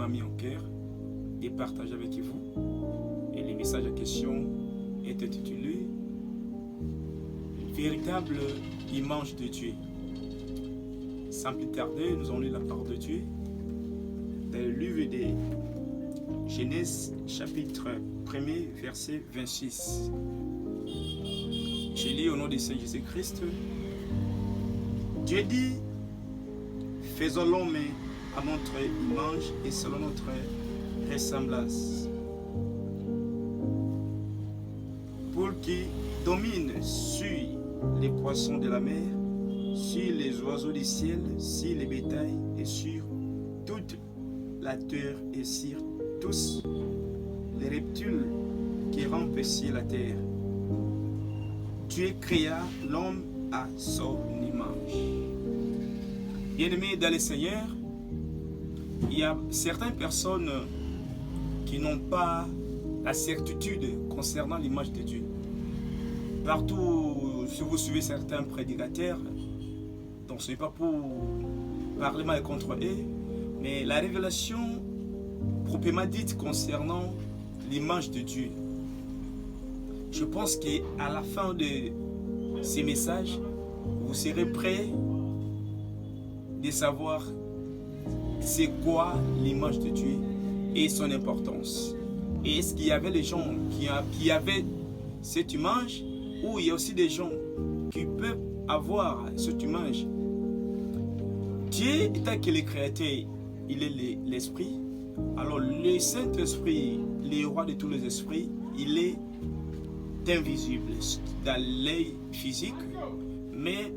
m'a mis en cœur et partager avec vous. Et le message en question est intitulé Véritable image de Dieu. Sans plus tarder, nous allons lire la parole de Dieu dans le livre de Genèse, chapitre 1er, verset 26. Je lis au nom du Seigneur Jésus-Christ. Dieu dit, faisons l'homme à notre image et selon notre ressemblance, pour qu'il domine sur les poissons de la mer, sur les oiseaux du ciel, sur les bétails et sur toute la terre et sur tous les reptiles qui rampent sur la terre. Dieu créa l'homme à son image. Bien-aimés dans le Seigneur, il y a certaines personnes qui n'ont pas la certitude concernant l'image de Dieu. Partout, si vous suivez certains prédicateurs, donc ce n'est pas pour parler mal contre eux, mais la révélation proprement dite concernant l'image de Dieu. Je pense qu'à la fin de ces messages, vous serez prêts de savoir c'est quoi l'image de Dieu et son importance. Et est-ce qu'il y avait des gens qui avaient cette image, ou il y a aussi des gens qui peuvent avoir cette image? Dieu, étant qu'il est créateur, il est l'esprit. Alors le Saint-Esprit, le roi de tous les esprits, il est invisible dans l'œil physique, mais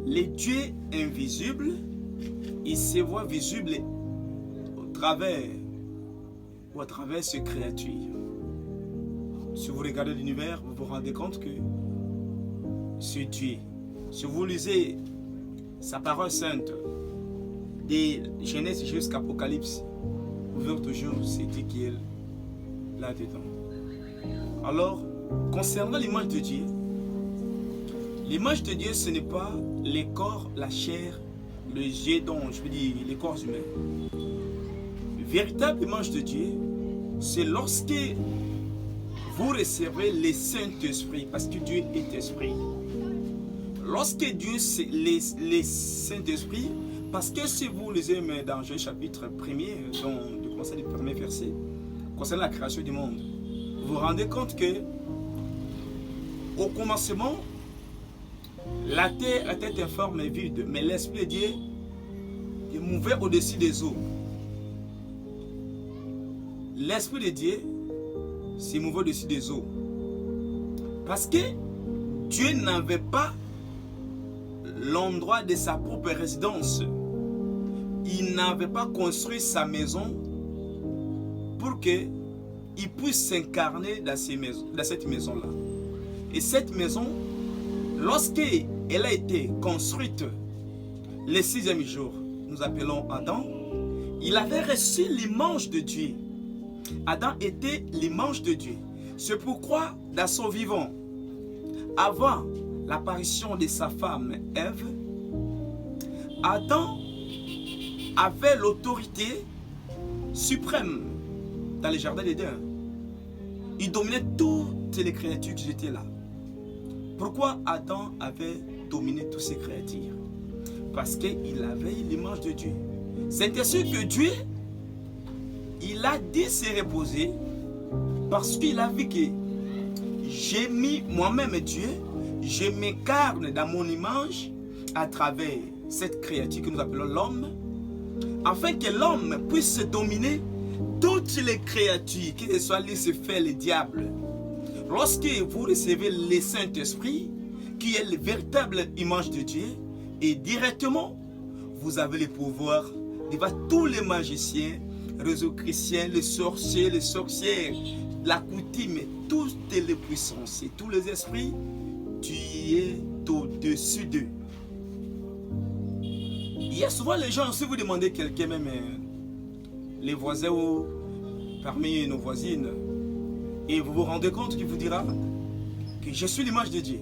le Dieu invisible, il se voit visible à travers ces créatures. Si vous regardez l'univers, vous vous rendez compte que c'est Dieu. Si vous lisez sa parole sainte, de Genèse jusqu'à Apocalypse, vous verrez toujours c'est Dieu qui est là-dedans. Alors, concernant l'image de Dieu, l'image de Dieu, ce n'est pas les corps, la chair, le jet dont je veux dire les corps humains. Véritable image de Dieu, c'est lorsque vous recevez le Saint-Esprit, parce que Dieu est esprit. Lorsque Dieu, c'est le Saint-Esprit, parce que si vous lisez dans Genèse chapitre 1er, donc du conseil du premier verset, concernant la création du monde, vous vous rendez compte que au commencement, la terre était informe et vide, mais l'Esprit de Dieu il mouvait au-dessus des eaux. L'Esprit de Dieu s'est mouvé au-dessus des eaux. Parce que Dieu n'avait pas l'endroit de sa propre résidence. Il n'avait pas construit sa maison pour qu'il puisse s'incarner dans cette maison-là. Et cette maison, lorsqu'elle a été construite le 6e jour, nous appelons Adam, il avait reçu l'image de Dieu. Adam était l'image de Dieu. C'est pourquoi, dans son vivant, avant l'apparition de sa femme Ève, Adam avait l'autorité suprême dans le jardin d'Éden. Il dominait toutes les créatures qui étaient là. Pourquoi Adam avait dominé toutes ces créatures? Parce qu'il avait l'image de Dieu. C'est ainsi que Dieu, il a dit se reposer parce qu'il a vu que j'ai mis moi-même Dieu, je m'incarne dans mon image à travers cette créature que nous appelons l'homme, afin que l'homme puisse dominer toutes les créatures, que ce soit Lucifer, le diable. Lorsque vous recevez le Saint-Esprit, qui est la véritable image de Dieu, et directement, vous avez le pouvoir devant tous les magiciens, réseaux chrétiens, les sorciers, les sorcières, la coutume, toutes les puissances et tous les esprits, tu es au-dessus d'eux. Il y a souvent les gens, si vous demandez quelqu'un, même les voisins ou parmi nos voisines, et vous vous rendez compte qu'il vous dira que je suis l'image de Dieu.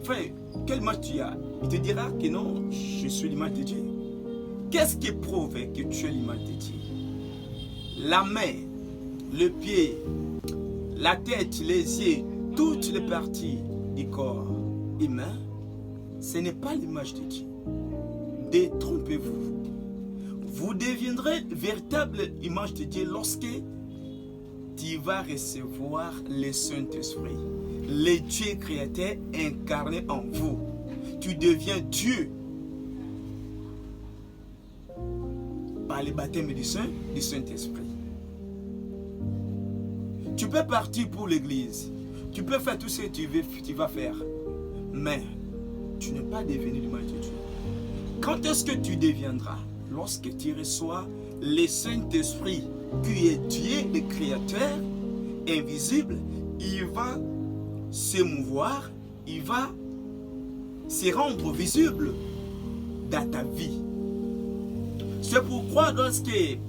Frère, quelle image tu as? Il te dira que non, je suis l'image de Dieu. Qu'est-ce qui prouve que tu es l'image de Dieu? la main, le pied, la tête, les yeux, toutes les parties du corps humain, ce n'est pas l'image de Dieu. Détrompez-vous. Vous deviendrez véritable image de Dieu lorsque tu vas recevoir le Saint-Esprit, le Dieu créateur incarné en vous. Tu deviens Dieu par le baptême du Saint-Esprit. Tu peux partir pour l'église, tu peux faire tout ce que tu vas faire, mais tu n'es pas devenu l'image de Dieu. Quand est-ce que tu deviendras? Lorsque tu reçois le Saint-Esprit, qui est Dieu, le Créateur, invisible, il va se mouvoir, il va se rendre visible dans ta vie. C'est pourquoi lorsqu'il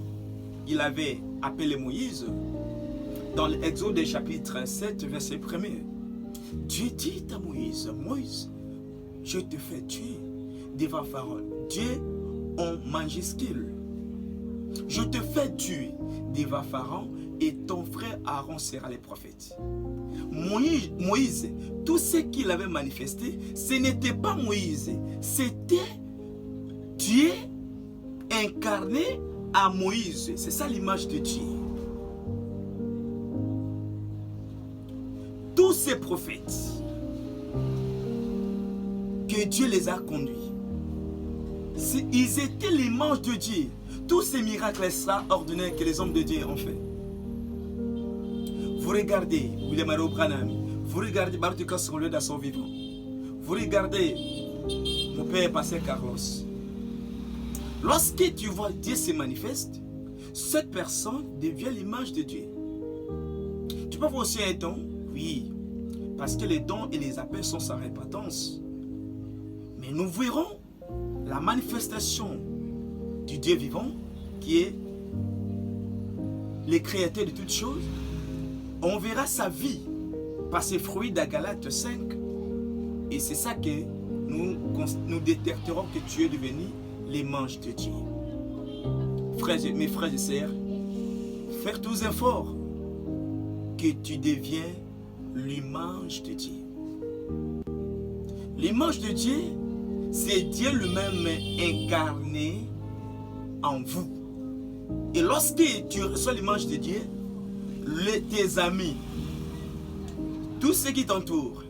avait appelé Moïse, dans l'Exode chapitre 7, verset 1er, Dieu dit à Moïse, Moïse, je te fais tuer devant Pharaon. Dieu en majuscule. Je te fais tuer devant Pharaon et ton frère Aaron sera le prophète. Moïse, tout ce qu'il avait manifesté, ce n'était pas Moïse, c'était Dieu incarné à Moïse. C'est ça l'image de Dieu. Tous ces prophètes que Dieu les a conduits, ils étaient l'image de Dieu. Tous ces miracles extraordinaires que les hommes de Dieu ont fait. Vous regardez William Aro Branham, vous regardez Bartuka Solé dans son vivant, vous regardez mon père Pasteur Carlos. Lorsque tu vois Dieu se manifeste, cette personne devient l'image de Dieu. Tu peux voir aussi un don, oui, parce que les dons et les appels sont sans répétence. Mais nous verrons la manifestation du Dieu vivant, qui est le créateur de toutes choses. On verra sa vie par ses fruits dans Galates 5. Et c'est ça que nous détecterons que tu es devenu l'image de Dieu. Mes frères et sœurs, faire tous efforts que tu deviens l'image de Dieu. L'image de Dieu, c'est Dieu lui-même incarné en vous. Et lorsque tu reçois l'image de Dieu, tes amis, tous ceux qui t'entourent,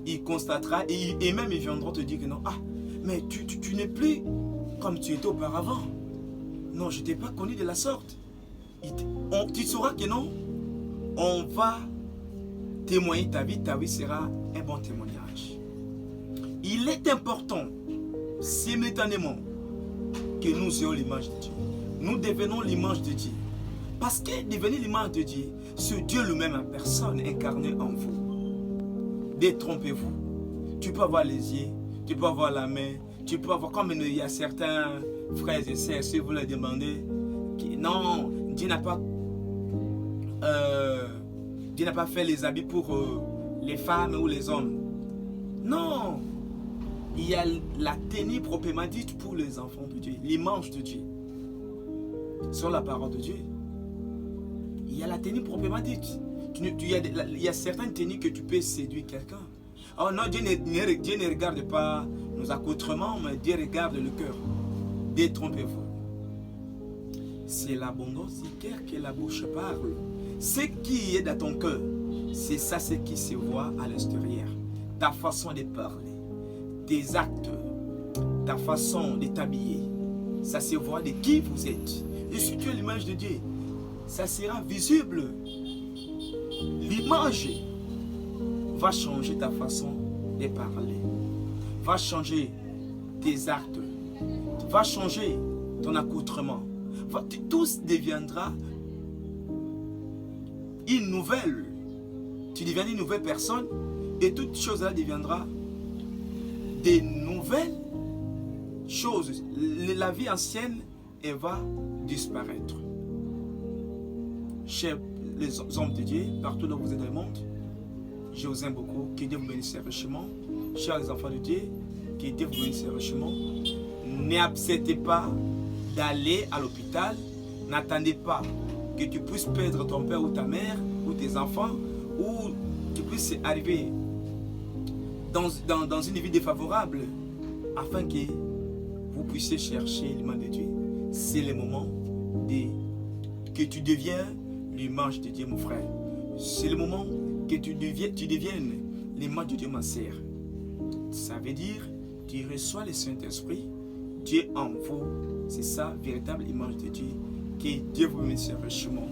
ils constateront et même ils viendront te dire que non, mais tu n'es plus comme tu étais auparavant. Non, je ne t'ai pas connu de la sorte. Tu sauras que non, on va témoigner ta vie sera un bon témoignage. Il est important, simultanément, que nous ayons l'image de Dieu. Nous devenons l'image de Dieu. Parce que devenir l'image de Dieu, c'est Dieu lui-même en personne incarné en vous. Détrompez-vous. Tu peux avoir les yeux, tu peux avoir la main, tu peux avoir, comme il y a certains frères et sœurs, si vous leur demandez, non, Dieu n'a pas fait les habits pour les femmes ou les hommes. Non, il y a la tenue proprement dite pour les enfants de Dieu, l'image de Dieu. Sur la parole de Dieu. Il y a la tenue proprement dite. Il y a certaines tenues que tu peux séduire quelqu'un. Oh non, Dieu ne regarde pas nos accoutrements, mais Dieu regarde le cœur. Détrompez-vous. C'est l'abondance du cœur que la bouche parle. Ce qui est dans ton cœur, c'est ça ce qui se voit à l'extérieur. Ta façon de parler, tes actes, ta façon de t'habiller, ça se voit de qui vous êtes. Et si tu es l'image de Dieu, ça sera visible. L'image va changer ta façon de parler, va changer tes actes, va changer ton accoutrement. Tout deviendra une nouvelle. Tu deviendras une nouvelle personne et toute chose là deviendra des nouvelles choses. La vie ancienne, elle va disparaître. Chers les hommes de Dieu, partout où vous êtes dans le monde, je vous aime beaucoup. Que Dieu vous bénisse richement. Chers les enfants de Dieu, que Dieu vous bénisse richement. N'acceptez pas d'aller à l'hôpital N'attendez pas que tu puisses perdre ton père ou ta mère ou tes enfants ou tu puisses arriver dans une vie défavorable afin que vous puissiez chercher l'image de Dieu. C'est le moment que tu deviens l'image de Dieu, mon frère. C'est le moment que tu deviennes l'image de Dieu, ma sœur. Ça veut dire, tu reçois le Saint-Esprit, Dieu en vous. C'est ça, véritable image de Dieu. Que Dieu vous bénisse richement.